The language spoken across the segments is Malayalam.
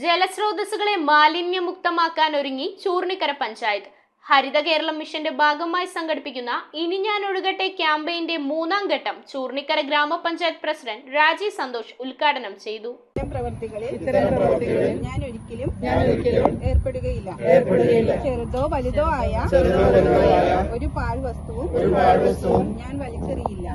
ജലസ്രോതസ്സുകളെ മാലിന്യമുക്തമാക്കാൻ ഒരുങ്ങി ചൂർണിക്കര പഞ്ചായത്ത്. ഹരിത കേരളം മിഷന്റെ ഭാഗമായി സംഘടിപ്പിക്കുന്ന ഇനി ഞാൻ ഒഴുകട്ടെ ക്യാമ്പയിന്റെ 3ാം ഘട്ടം ചൂർണിക്കര ഗ്രാമപഞ്ചായത്ത് പ്രസിഡന്റ് രാജി സന്തോഷ് ഉദ്ഘാടനം ചെയ്തു. ഇത്തരം പ്രവർത്തികളിൽ ഞാൻ ഒരിക്കലും ഏർപ്പെടുകയില്ല. ചെറുതോ വലുതോ ആയ ഒരു പാഴ്വസ്തുവും ഞാൻ വലിച്ചെറിയില്ല.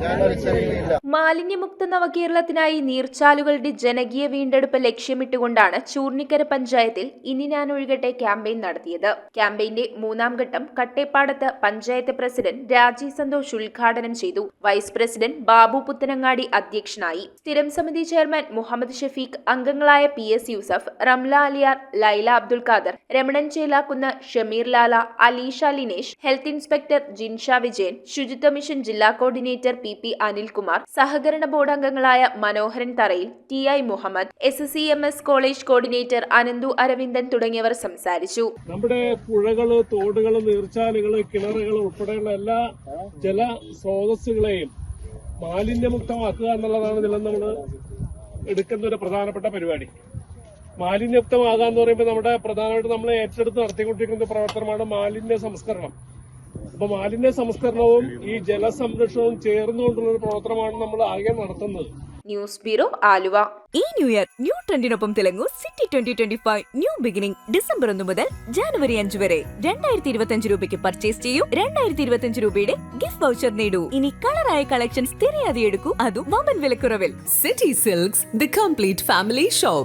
മാലിന്യമുക്ത നവകേരളത്തിനായി നീർച്ചാലുകളുടെ ജനകീയ വീണ്ടെടുപ്പ് ലക്ഷ്യമിട്ടുകൊണ്ടാണ് ചൂർണിക്കര പഞ്ചായത്തിൽ ഇനി ഞാൻ ഒഴുകട്ടെ ക്യാമ്പയിൻ നടത്തിയത്. ക്യാമ്പയിന്റെ 3ാം ഘട്ടം കട്ടേപ്പാടത്ത് പഞ്ചായത്ത് പ്രസിഡന്റ് രാജി സന്തോഷ് ഉദ്ഘാടനം ചെയ്തു. വൈസ് പ്രസിഡന്റ് ബാബു പുത്തനങ്ങാടി അധ്യക്ഷനായി. സ്ഥിരം സമിതി ചെയർമാൻ മുഹമ്മദ് ഷഫീഖ്, അംഗങ്ങളായ PS Yusuf, Ramla Aliyar, Laila Abdul Khader, Ramanan Chelakkunnu, Shameer Lala, Aleesha Linesh, health inspector Jinsha Vijayan, ശുചിത്വ മിഷൻ ജില്ലാ കോർഡിനേറ്റർ PP അനിൽകുമാർ, സഹകരണ ബോർഡ് അംഗങ്ങളായ Manoharan Tharayil, TI Muhammad, SCMS college coordinator Ananthu Aravindan തുടങ്ങിയവർ സംസാരിച്ചു. നമ്മുടെ പുഴകള്, തോടുകള്, നീർച്ചാലുകള്, കിണറുകൾ ഉൾപ്പെടെയുള്ള എല്ലാ ജലസ്രോതസ്സുകളെയും മാലിന്യമുക്തമാക്കുക എന്നുള്ളതാണ് ഇതിൽ നമ്മൾ എടുക്കുന്ന ഒരു പ്രധാനപ്പെട്ട പരിപാടി. മാലിന്യമുക്തമാകാന്ന് പറയുമ്പോൾ നമ്മുടെ പ്രധാനമായിട്ട് നമ്മൾ ഏറ്റെടുത്ത് നടത്തിക്കൊണ്ടിരിക്കുന്ന പ്രവർത്തനമാണ് മാലിന്യ സംസ്കരണം. അപ്പൊ മാലിന്യ സംസ്കരണവും ഈ ജലസംരക്ഷണവും ചേർന്നുകൊണ്ടുള്ള ഒരു പ്രവർത്തനമാണ് നമ്മൾ ആകെ നടത്തുന്നത്. News bureau, Aluva. ഈ ന്യൂ ഇയർ ന്യൂ ട്രെൻഡിനൊപ്പം തിളങ്ങൂ സിറ്റി 2025 ന്യൂ ബിഗിനിംഗ്. ഡിസംബർ 1 മുതൽ ജനുവരി 5 വരെ 2025 രൂപയ്ക്ക് പർച്ചേസ് ചെയ്യൂ. 2025 രൂപയുടെ ഗിഫ്റ്റ് വൗച്ചർ നേടൂ. ഇനി കളറായ കളക്ഷൻസ് തിരയാതെ എടുക്കൂ, അതും വമ്പൻ വിലക്കുറവിൽ. City Silks, the complete family shop.